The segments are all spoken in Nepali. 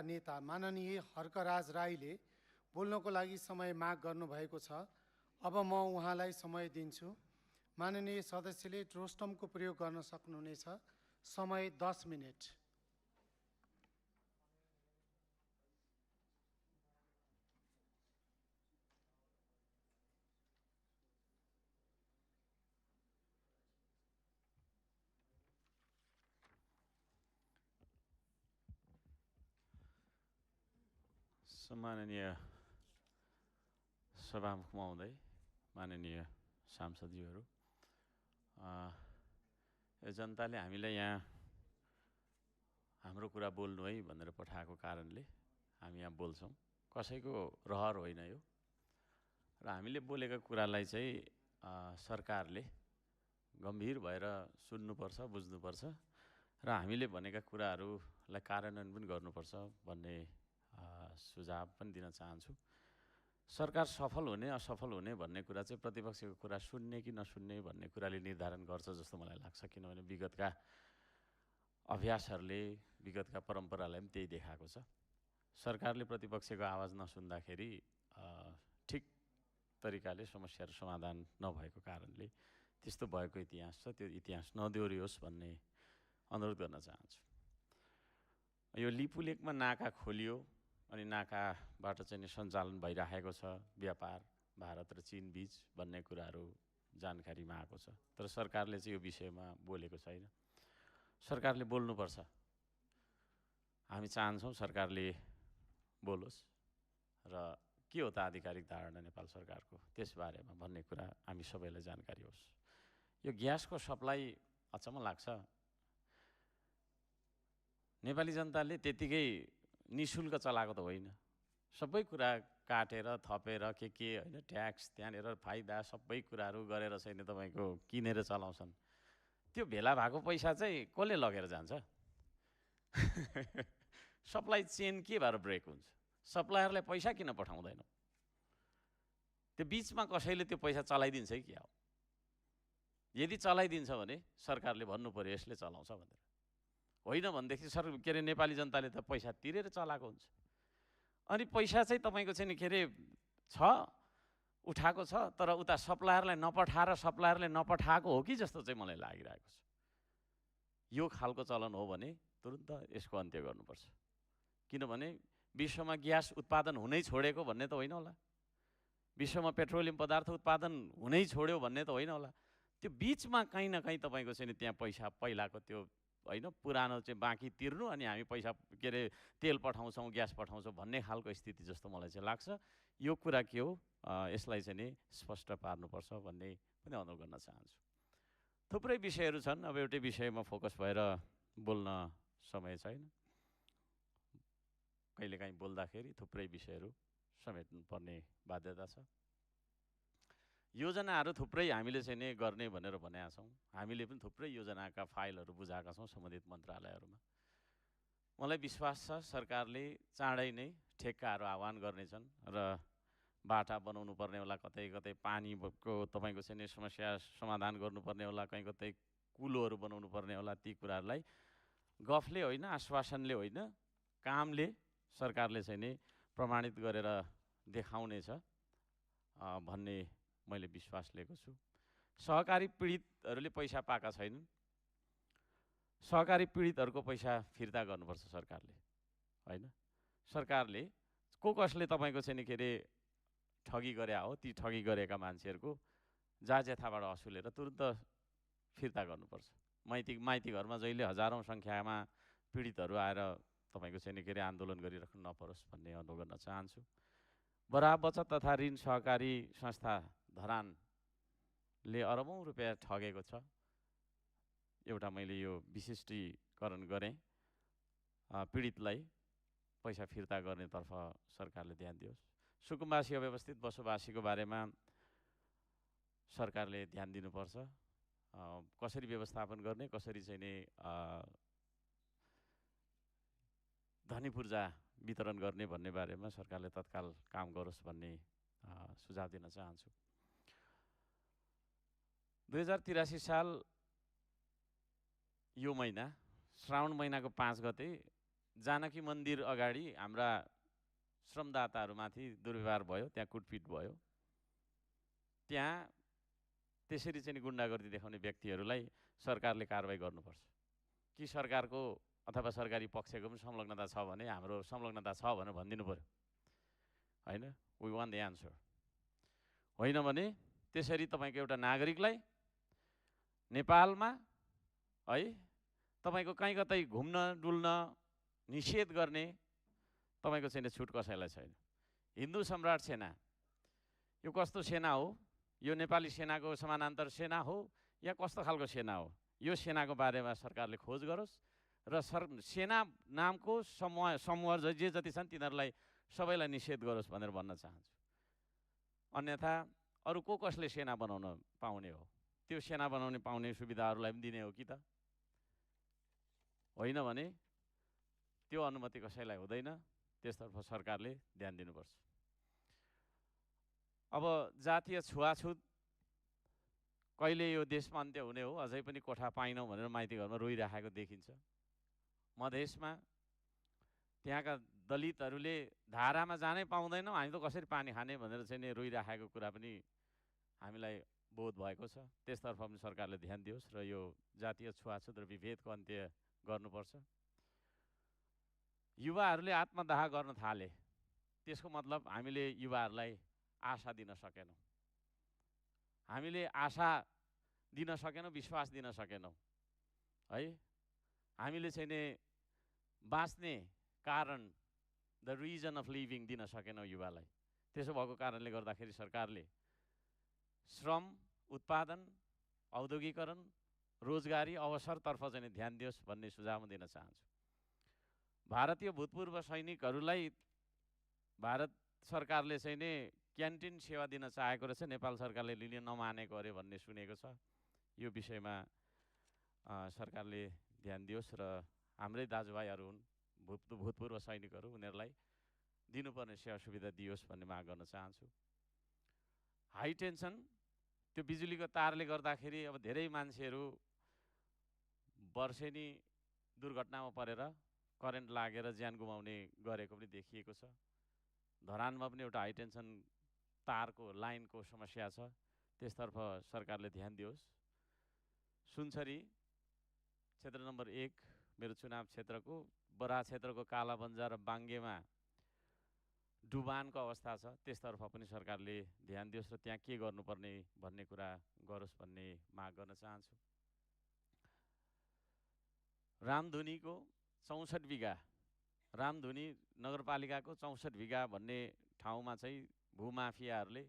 नेता माननीय हर्कराज राईले बोल्नको लागि समय माग गर्नुभएको छ। अब म उहाँलाई समय दिन्छु। माननीय सदस्यले रोस्टमको प्रयोग गर्न सक्नुहुनेछ। समय 10 मिनेट। सम्माननीय सभामुख महोदय, माननीय सांसदज्यूहरू, जनताले हामीलाई यहाँ हाम्रो कुरा बोल्नु है भनेर पठाएको कारणले हामी यहाँ बोल्छौँ। कसैको रहर होइन यो, र हामीले बोलेका कुरालाई चाहिँ सरकारले गम्भीर भएर सुन्नुपर्छ, बुझ्नुपर्छ, र हामीले भनेका कुराहरूलाई कार्यान्वयन पनि गर्नुपर्छ भन्ने सुझाव पनि दिन चाहन्छु। सरकार सफल हुने असफल हुने भन्ने कुरा चाहिँ प्रतिपक्षको कुरा सुन्ने कि नसुन्ने भन्ने कुराले निर्धारण गर्छ जस्तो मलाई लाग्छ। किनभने विगतका अभ्यासहरूले, विगतका परम्परालाई पनि त्यही देखाएको छ। सरकारले प्रतिपक्षको आवाज नसुन्दाखेरि ठिक तरिकाले समस्याहरू समाधान नभएको कारणले त्यस्तो भएको इतिहास छ। त्यो इतिहास नदोहोरियोस् भन्ने अनुरोध गर्न चाहन्छु। यो लिपुलेकमा नाका खोलियो अनि नाकाबाट चाहिँ सञ्चालन भइरहेको छ व्यापार भारत र चीन बीच भन्ने कुराहरू जानकारीमा आएको छ। तर सरकारले चाहिँ यो विषयमा बोलेको छैन। सरकारले बोल्नुपर्छ। हामी चाहन्छौँ सरकारले बोलोस् र के हो त आधिकारिक धारणा नेपाल सरकारको त्यसबारेमा भन्ने कुरा हामी सबैलाई जानकारी होस्। यो ग्यासको सप्लाई अचम्म लाग्छ। नेपाली जनताले त्यतिकै निशुल्क चलाएको त होइन। सबै कुरा काटेर थपेर के होइन, ट्याक्स त्यहाँनिर फाइदा सबै कुराहरू गरेर चाहिँ तपाईँको किनेर चलाउँछन्। त्यो भेला भएको पैसा चाहिँ कसले लगेर जान्छ? सप्लाई चेन के भएर ब्रेक हुन्छ? सप्लायरलाई पैसा किन पठाउँदैनौ? त्यो बिचमा कसैले त्यो पैसा चलाइदिन्छ कि क्या हो? यदि चलाइदिन्छ भने सरकारले भन्नु पर्यो यसले चलाउँछ भनेर। होइन भनेदेखि के अरे नेपाली जनताले त पैसा तिरेर चलाएको हुन्छ। अनि पैसा चाहिँ तपाईँको चाहिँ के अरे छ, उठाएको छ, तर उता सप्लायरलाई नपठाएर सप्लायरले नपठाएको हो कि जस्तो चाहिँ मलाई लागिरहेको छ। यो खालको चलन हो भने तुरुन्त यसको अन्त्य गर्नुपर्छ। किनभने विश्वमा ग्यास उत्पादन हुनै छोडेको भन्ने त होइन होला, विश्वमा पेट्रोलियम पदार्थ उत्पादन हुनै छोड्यो भन्ने त होइन होला। त्यो बिचमा कहीँ न कहीँ तपाईँको चाहिँ त्यहाँ पैसा पहिलाको त्यो होइन पुरानो चाहिँ बाँकी तिर्नु अनि हामी पैसा के अरे तेल पठाउँछौँ, ग्यास पठाउँछौँ भन्ने खालको स्थिति जस्तो मलाई चाहिँ लाग्छ। यो कुरा के हो यसलाई चाहिँ नि स्पष्ट पार्नुपर्छ भन्ने पनि अनुरोध गर्न चाहन्छु। थुप्रै विषयहरू छन्। अब एउटै विषयमा फोकस भएर बोल्न समय छैन। कहिलेकाहीँ बोल्दाखेरि थुप्रै विषयहरू समेट्नुपर्ने बाध्यता छ। योजनाहरू थुप्रै हामीले चाहिँ नि गर्ने भनेर भनेका छौँ। हामीले पनि थुप्रै योजनाका फाइलहरू बुझाएका छौँ सम्बन्धित मन्त्रालयहरूमा। मलाई विश्वास छ सरकारले चाँडै नै ठेक्काहरू आह्वान गर्नेछन् र बाटा बनाउनु पर्ने होला, कतै कतै पानीको तपाईँको चाहिँ समस्या समाधान गर्नुपर्ने होला, कहीँ कतै कुलोहरू बनाउनु पर्ने होला। ती कुराहरूलाई गफले होइन, आश्वासनले होइन, कामले सरकारले चाहिँ नि प्रमाणित गरेर देखाउनेछ भन्ने मैले विश्वास लिएको छु। सहकारी पीडितहरूले पैसा पाएका छैनन्। सहकारी पीडितहरूको पैसा फिर्ता गर्नुपर्छ सरकारले, होइन? सरकारले कसले तपाईँको चाहिँ के अरे ठगी गरे हो, ती ठगी गरेका मान्छेहरूको जाजेथाबाट असुलेर तुरुन्त फिर्ता गर्नुपर्छ। माइती घरमा जहिले हजारौँ सङ्ख्यामा पीडितहरू आएर तपाईँको चाहिँ के अरे आन्दोलन गरिराख्नु नपरोस् भन्ने अनुरोध गर्न चाहन्छु। बराब बचत तथा ऋण सहकारी संस्था धरानले अरबौँ रुपियाँ ठगेको छ। एउटा मैले यो विशिष्टीकरण गरेँ। पीडितलाई पैसा फिर्ता गर्नेतर्फ सरकारले ध्यान दियोस्। सुकुम्बासी अव्यवस्थित बसोबासीको बारेमा सरकारले ध्यान दिनुपर्छ। कसरी व्यवस्थापन गर्ने, कसरी चाहिँ नि धनी पूर्जा वितरण गर्ने भन्ने बारेमा सरकारले तत्काल काम गरोस् भन्ने सुझाव दिन चाहन्छु। 2083 साल यो महिना श्रावण महिनाको 5 गते जानकी मन्दिर अगाडि हाम्रा श्रमदाताहरूमाथि दुर्व्यवहार भयो, त्यहाँ कुटपिट भयो। त्यहाँ त्यसरी चाहिँ गुन्डागर्दी देखाउने व्यक्तिहरूलाई सरकारले कारबाही गर्नुपर्छ कि सरकारको अथवा सरकारी पक्षको पनि संलग्नता छ भने हाम्रो संलग्नता छ भनेर भनिदिनु पर्यो, होइन? We want the answer. होइन भने त्यसरी तपाईँको एउटा नागरिकलाई नेपालमा है तपाईँको कहीँ कतै घुम्न डुल्न निषेध गर्ने तपाईँको चाहिँ छुट कसैलाई छैन। हिन्दू सम्राट सेना यो कस्तो सेना हो? यो नेपाली सेनाको समानान्तर सेना हो या कस्तो खालको सेना हो? यो सेनाको बारेमा सरकारले खोज गरोस् र सेना नामको समूह जे जति छन् तिनीहरूलाई सबैलाई निषेध गरोस् भनेर भन्न चाहन्छु। अन्यथा अरू कसले सेना बनाउन पाउने हो? त्यो सेना बनाउने पाउने सुविधाहरूलाई पनि दिने हो कि त? होइन भने त्यो अनुमति कसैलाई हुँदैन। त्यसतर्फ सरकारले ध्यान दिनुपर्छ। अब जातीय छुवाछुत कहिले यो देशमा अन्त्य हुने हो? अझै पनि कोठा पाइनौँ भनेर माइती घरमा रोइराखेको देखिन्छ। मधेसमा त्यहाँका दलितहरूले धारामा जानै पाउँदैनौँ, हामी त कसरी पानी खाने भनेर चाहिँ नि रोइराखेको कुरा पनि हामीलाई बोध भएको छ। त्यसतर्फ पनि सरकारले ध्यान दियोस् र यो जातीय छुवाछुत र विभेदको अन्त्य गर्नुपर्छ। युवाहरूले आत्मदाह गर्न थाले, त्यसको मतलब हामीले युवाहरूलाई आशा दिन सकेनौँ। हामीले आशा दिन सकेनौँ, विश्वास दिन सकेनौँ है। हामीले चाहिँ नि बाँच्ने कारण, द रिजन अफ लिभिङ दिन सकेनौँ युवालाई। त्यसो भएको कारणले गर्दाखेरि सरकारले श्रम, उत्पादन, औद्योगिकरण, रोजगारी अवसरतर्फ चाहिँ ध्यान दियोस् भन्ने सुझाव दिन चाहन्छु। भारतीय भूतपूर्व सैनिकहरूलाई भारत सरकारले चाहिँ नि क्यान्टिन सेवा दिन चाहेको रहेछ, नेपाल सरकारले लिन नमानेको अरे भन्ने सुनेको छ। यो विषयमा सरकारले ध्यान दियोस् र हाम्रै दाजुभाइहरू हुन् भूतपूर्व सैनिकहरू, उनीहरूलाई दिनुपर्ने सेवा सुविधा दियोस् भन्ने माग गर्न चाहन्छु। हाई टेन्सन त्यो बिजुलीको तारले गर्दाखेरि अब धेरै मान्छेहरू वर्षेनी दुर्घटनामा परेर करेन्ट लागेर ज्यान गुमाउने गरेको पनि देखिएको छ। धरानमा पनि एउटा हाई टेन्सन तारको लाइनको समस्या छ। त्यसतर्फ सरकारले ध्यान दियोस्। सुनसरी क्षेत्र नम्बर 1 मेरो चुनाव क्षेत्रको बरा क्षेत्रको कालाबन्जा र बाङ्गेमा डुबानको अवस्था छ। त्यसतर्फ पनि सरकारले ध्यान दियोस् र त्यहाँ के गर्नुपर्ने भन्ने कुरा गरोस् भन्ने माग गर्न चाहन्छु। रामधुनीको 64 बिघा, रामधुनी नगरपालिकाको 64 बिघा भन्ने ठाउँमा चाहिँ भूमाफियाहरूले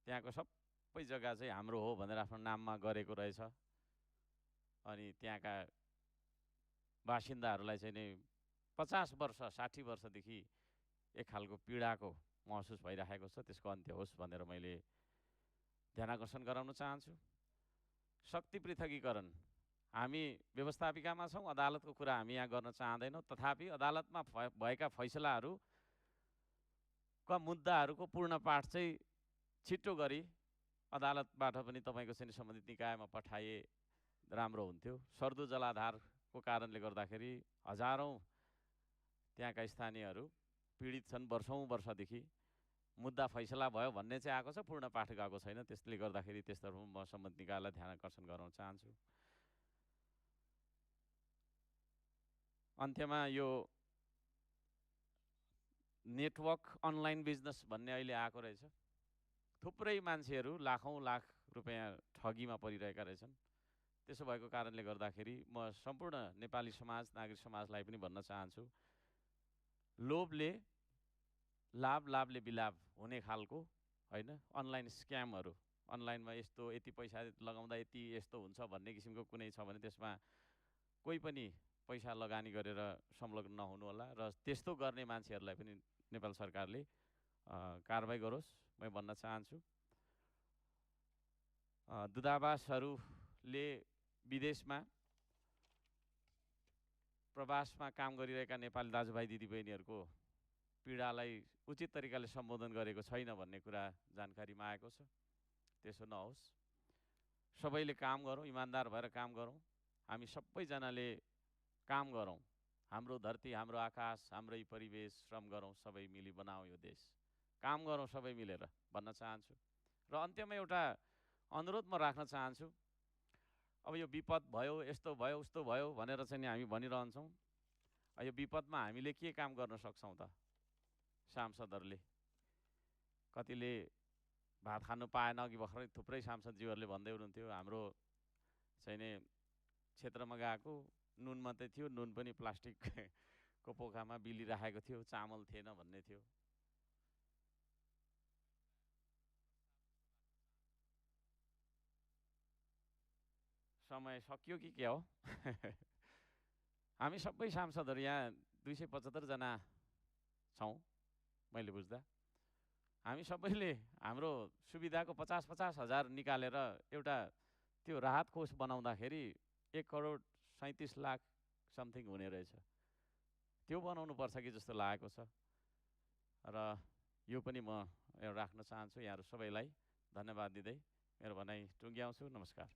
त्यहाँको सबै जग्गा चाहिँ हाम्रो हो भनेर आफ्नो नाममा गरेको रहेछ। अनि त्यहाँका बासिन्दाहरूलाई चाहिँ नि 50 वर्ष 60 वर्षदेखि एक खालको पीडाको महसुस भइरहेको छ। त्यसको अन्त्य होस् भनेर मैले ध्यानाकर्षण गराउन चाहन्छु। शक्ति पृथकीकरण, हामी व्यवस्थापिकामा छौँ, अदालतको कुरा हामी यहाँ गर्न चाहँदैनौँ। तथापि अदालतमा भएका फैसलाहरूका मुद्दाहरूको पूर्ण पाठ चाहिँ छिट्टो गरी अदालतबाट पनि तपाईँको चाहिँ सम्बन्धित निकायमा पठाए राम्रो हुन्थ्यो। सर्दो जलाधारको कारणले गर्दाखेरि हजारौँ त्यहाँका स्थानीयहरू पीडित छन्। वर्षौँदेखि मुद्दा फैसला भयो भन्ने चाहिँ आएको छ, पूर्ण पाठ गएको छैन। त्यसले गर्दाखेरि त्यसतर्फ म सम्बन्धित निकायलाई ध्यान आकर्षण गराउन चाहन्छु। अन्त्यमा यो नेटवर्क अनलाइन बिजनेस भन्ने अहिले आएको रहेछ। थुप्रै मान्छेहरू लाखौँ लाख रुपियाँ ठगीमा परिरहेका रहेछन्। त्यसो भएको कारणले गर्दाखेरि म सम्पूर्ण नेपाली समाज, नागरिक समाजलाई पनि भन्न चाहन्छु, लोभले लाभले बिलाभ हुने खालको होइन अनलाइन स्क्यामहरू, अनलाइनमा यति पैसा लगाउँदा यस्तो हुन्छ भन्ने किसिमको कुनै छ भने त्यसमा कोही पनि पैसा लगानी गरेर संलग्न नहुनु होला र त्यस्तो गर्ने मान्छेहरूलाई पनि नेपाल सरकारले कारबाही गरोस् म भन्न चाहन्छु। दूतावासहरूले विदेशमा प्रवासमा काम गरिरहेका नेपाली दाजुभाइ दिदीबहिनीहरूको पीडालाई उचित तरिकाले सम्बोधन गरेको छैन भन्ने कुरा जानकारीमा आएको छ। त्यसो नहोस्, सबैले काम गरौँ, इमान्दार भएर काम गरौँ। हामी सबैजनाले काम गरौँ। हाम्रो धरती, हाम्रो आकाश, हाम्रै परिवेश, श्रम गरौँ सबै मिली बनाऊ यो देश, काम गरौँ सबै मिलेर भन्न चाहन्छु। र अन्त्यमा एउटा अनुरोध म राख्न चाहन्छु। अब यो विपद भयो, यस्तो भयो, उस्तो भयो भनेर चाहिँ नि हामी भनिरहन्छौँ। यो विपदमा हामीले के काम गर्न सक्छौँ त? सांसदहरूले कतिले भात खानु पाएन, अघि भर्खरै थुप्रै सांसदज्यूहरूले भन्दै हुनुहुन्थ्यो हाम्रो चाहिँ नि क्षेत्रमा गएको नुन मात्रै थियो, नुन पनि प्लास्टिकको पोखामा बिलिराखेको थियो, चामल थिएन भन्ने थियो। समय सकियो कि के हो? हामी सबै सांसदहरू यहाँ 275 जना छौँ मैले बुझ्दा। हामी सबैले हाम्रो सुविधाको 50-50 हजार निकालेर एउटा त्यो राहत कोष बनाउँदाखेरि 1,37,00,000 समथिङ हुने रहेछ। त्यो बनाउनु पर्छ कि जस्तो लागेको छ। र यो पनि म राख्न चाहन्छु। यहाँहरू सबैलाई धन्यवाद दिँदै मेरो भनाइ टुङ्ग्याउँछु। नमस्कार।